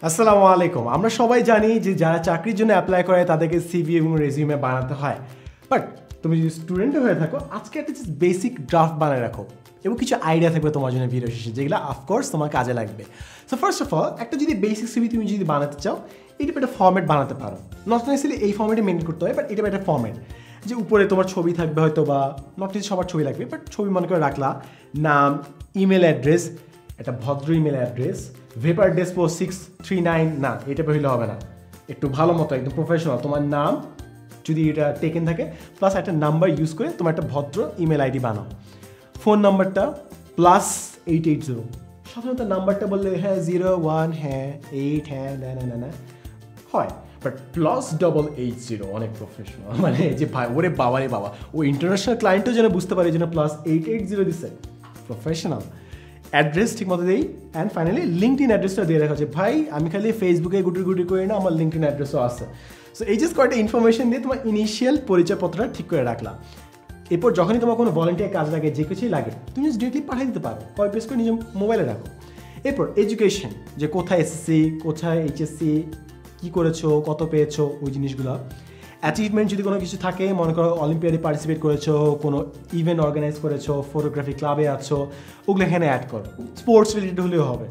আসসালামু আলাইকুম। আমরা সবাই জানি যে যারা চাকরির জন্য অ্যাপ্লাই করে তাদেরকে সিভি এবং রেজিউমে বানাতে হয়। বাট তুমি যদি স্টুডেন্ট হয়ে থাকো, আজকে একটা জাস্ট বেসিক ড্রাফট বানিয়ে রাখো এবং কিছু আইডিয়া থাকবে তোমার জন্য ভিডিও শেষে, যেগুলো অফকোর্স তোমার কাজে লাগবে। সো ফার্স্ট অফ অল, একটা যদি বেসিক সিভি তুমি যদি বানাতে চাও, এটা একটা ফর্ম্যাট বানাতে পারো। নট নেসেসারিলি এই ফর্ম্যাটে মেনটেন করতে হয়, বাট এটা একটা ফর্ম্যাট যে উপরে তোমার ছবি থাকবে হয়তো, বা নট নেসেসারি সবার ছবি লাগবে, বাট ছবি মনে করে রাখলা, নাম, ইমেল অ্যাড্রেস, একটা ভদ্র ইমেল অ্যাড্রেস, ভেপার ডেসপো 639 না, এটা হইলে হবে না, একটু ভালো মতো একদম প্রফেশনাল তোমার নাম যদি এটা টেকেন থাকে, প্লাস একটা নাম্বার ইউজ করে তোমার একটা ভদ্র ইমেল আইডি বানাও। ফোন নাম্বারটা +880, সাধারণত নাম্বারটা বললে হ্যাঁ 01 হ্যাঁ 8 হ্যাঁ না হয়, বাট +880 অনেক প্রফেশনাল, মানে যে ভাই ওরে বাবা রে বাবা, ও ইন্টারন্যাশনাল ক্লায়েন্টও যেন বুঝতে পারে যেন +880 দিচ্ছে, প্রফেশনাল। অ্যাড্রেস ঠিক মতো দিই, অ্যান্ড ফাইনালি লিঙ্কডইন অ্যাড্রেসটা দিয়ে রাখা হচ্ছে। ভাই আমি খালি ফেসবুকে গুটি করে না, আমার লিঙ্কডইন অ্যাড্রেসও আছে। সো এই জাস্ট কয়েকটা ইনফরমেশন দিয়ে তোমার ইনিশিয়াল পরিচয়পত্রটা ঠিক করে রাখলা। এরপর যখনই তোমার কোনো ভলেন্টিয়ার কাজ লাগে, যে কিছুই লাগে, তুমি জাস্ট ডিরেক্টলি পাঠিয়ে দিতে পারো, কপি পেস্ট করে নিজের মোবাইলে রাখো। এরপর এডুকেশন, যে কোথায় এসএসসি, কোথায় এইচএসসি, কী করেছো, কত পেয়েছো, ওই জিনিসগুলো। অ্যাচিভমেন্ট যদি কোনো কিছু থাকে, মনে করো অলিম্পিয়াডে পার্টিসিপেট করেছো, কোনো ইভেন্ট অর্গানাইজ করেছো, ফটোগ্রাফি ক্লাবে আছো, ওগুলো এখানে অ্যাড করো। স্পোর্টস রিলেটেড হলেও হবে।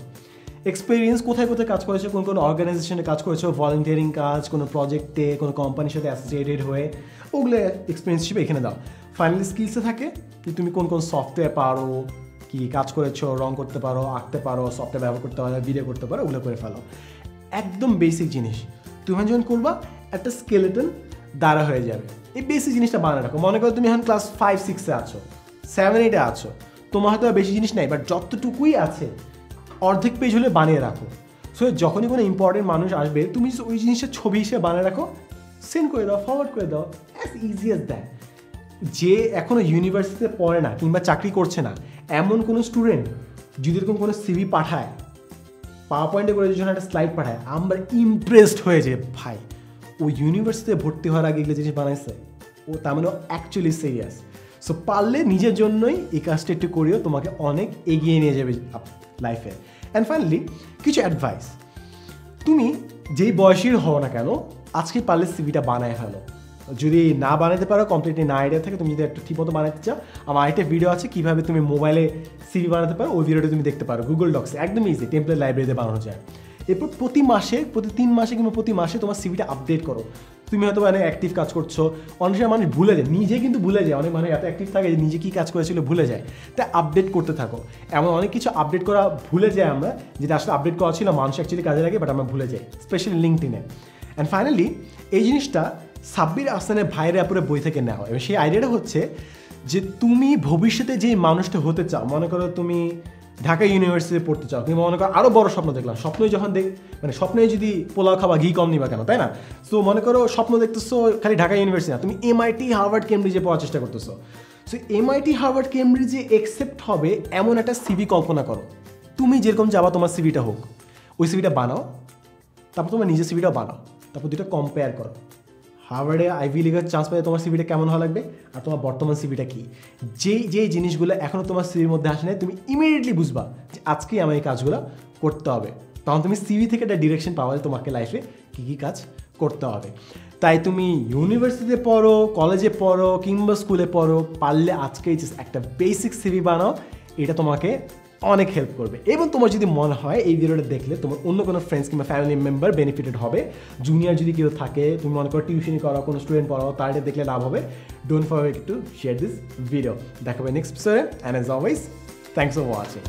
এক্সপিরিয়েন্স, কোথায় কাজ করেছো, কোন অর্গানাইজেশনে কাজ করেছো, ভলেন্টিয়ারিং কাজ, কোনো প্রজেক্টে, কোনো কোম্পানির সাথে অ্যাসোসিয়েটেড হয়ে, ওগুলো এক্সপিরিয়েন্স হিসেবে এখানে দাও। ফাইনালি স্কিলসে থাকে কি তুমি কোন সফটওয়্যার পারো, কি কাজ করেছো, রং করতে পারো, আঁকতে পারো, সফটওয়্যার ব্যবহার করতে পারো, ভিডিও করতে পারো, ওগুলো করে ফেলো। একদম বেসিক জিনিস তুমি যখন করবা, একটা স্কেলেটন দ্বারা হয়ে যাবে। এই বেসিক জিনিসটা বানিয়ে রাখো। মনে করো তুমি এখন ক্লাস 5-6-এ আছো, 7-8-এ আছো, তোমার হয়তো বেশি জিনিস নেই, বাট যতটুকুই আছে অর্ধেক পেজ হলে বানিয়ে রাখো। সো যখনই কোনো ইম্পর্টেন্ট মানুষ আসবে, তুমি ওই জিনিসটা ছবি হিসেবে বানিয়ে রাখো, সেন্ড করে দাও, ফরওয়ার্ড করে দাও, অ্যাজ ইজি অ্যাজ দ্যাট। যে এখনও ইউনিভার্সিটিতে পড়ে না কিংবা চাকরি করছে না, এমন কোনো স্টুডেন্ট যদি এরকম কোনো সিভি পাঠায়, পাওয়ার পয়েন্টে করে যখন একটা স্লাইড পাঠায়, আমরা ইমপ্রেসড হয়ে যাই, ভাই ও ইউনিভার্সিটিতে ভর্তি হওয়ার আগে এগুলো জিনিস বানাইছে, ও তার মানে অ্যাকচুয়ালি সিরিয়াস। সো পারলে নিজের জন্যই এই কাজটা একটু করিও, তোমাকে অনেক এগিয়ে নিয়ে যাবে লাইফে। অ্যান্ড ফাইনালি কিছু অ্যাডভাইস, তুমি যেই বয়সের হও না কেন, আজকে পারলে সিভিটা বানায় ফেলো। যদি না বানাতে পারো, কমপ্লিটলি না আইডিয়া থাকে, তুমি যদি একটা ঠিকমতো বানাতে চাও, আমার আরেকটা ভিডিও আছে কীভাবে তুমি মোবাইলে সিভি বানাতে পারো, ওই ভিডিওটা তুমি দেখতে পারো গুগল ডক্সে, একদম ইজি, টেমপ্লেট লাইব্রেরিতে বানানো যায়। এরপর প্রতি 3 মাসে কিংবা প্রতি মাসে তোমার সিভিটা আপডেট করো। তুমি হয়তো মানে অ্যাক্টিভ কাজ করছো, অনেক সময় মানুষ ভুলে যায়, নিজে কিন্তু ভুলে যায়, অনেক মানুষ এত অ্যাক্টিভ থাকে যে নিজে কী কাজ করেছিল ভুলে যায়, তাই আপডেট করতে থাকো। এমন অনেক কিছু আপডেট করা ভুলে যায় আমরা, যেটা আসলে আপডেট করা ছিল, মানুষ অ্যাকচুয়ালি কাজে লাগে, বাট আমরা ভুলে যাই, স্পেশালি লিঙ্কডইনে। অ্যান্ড ফাইনালি এই জিনিসটা সাব্বির আহসানের ভাইয়ের অ্যাপরে বই থেকে নেওয়া, এবং সেই আইডিয়াটা হচ্ছে যে তুমি ভবিষ্যতে যেই মানুষটা হতে চাও, মনে করো তুমি ঢাকা ইউনিভার্সিটিতে পড়তে চাও, কিংবা মনে করো আরও বড় স্বপ্ন দেখলাম, স্বপ্নই যখন মানে স্বপ্নে যদি পোলাও খাবা ঘি কম নিবা কেন, তাই না? সো মনে করো স্বপ্ন দেখতেছো খালি ঢাকা ইউনিভার্সিটি না, তুমি এমআইটি, হার্ভার্ড, কেমব্রিজে পড়ার চেষ্টা করতেছো। সো এমআইটি, হার্ভার্ড, কেমব্রিজে অ্যাকসেপ্ট হবে এমন একটা সিভি কল্পনা করো। তুমি যেরকম চাবা তোমার সিভিটা হোক, ওই সিভিটা বানাও, তারপর তোমার নিজের সিভিটাও বানাও, তারপর দুটো কম্পেয়ার করো। হার্ভার্ডে আইভি লিগের চান্স পেলে তোমার সিভিটা কেমন হওয়া লাগবে, আর তোমার বর্তমান সিভিটা কী। যেই জিনিসগুলো এখনও তোমার সিভির মধ্যে আসে নাই, তুমি ইমিডিয়েটলি বুঝবা যে আজকেই আমার এই কাজগুলো করতে হবে। তখন তুমি সিভি থেকে একটা ডিরেকশন পাওয়া যায় তোমাকে লাইফে কী কাজ করতে হবে। তাই তুমি ইউনিভার্সিটিতে পড়ো, কলেজে পড়ো কিংবা স্কুলে পড়ো, পারলে আজকেই একটা বেসিক সিভি বানাও, এটা তোমাকে অনেক হেল্প করবে। এবং তোমার যদি মনে হয় এই ভিডিওটা দেখলে তোমার অন্য কোনো ফ্রেন্ডস কিংবা ফ্যামিলি মেম্বার বেনিফিটেড হবে, জুনিয়র যদি কেউ থাকে, তুমি মনে করো টিউশনি করো, কোনো স্টুডেন্ট পড়াও, তার দেখলে লাভ হবে, don't forget to share this video. দেখা হবে নেক্সট এপিসোডে, and as always thanks for watching.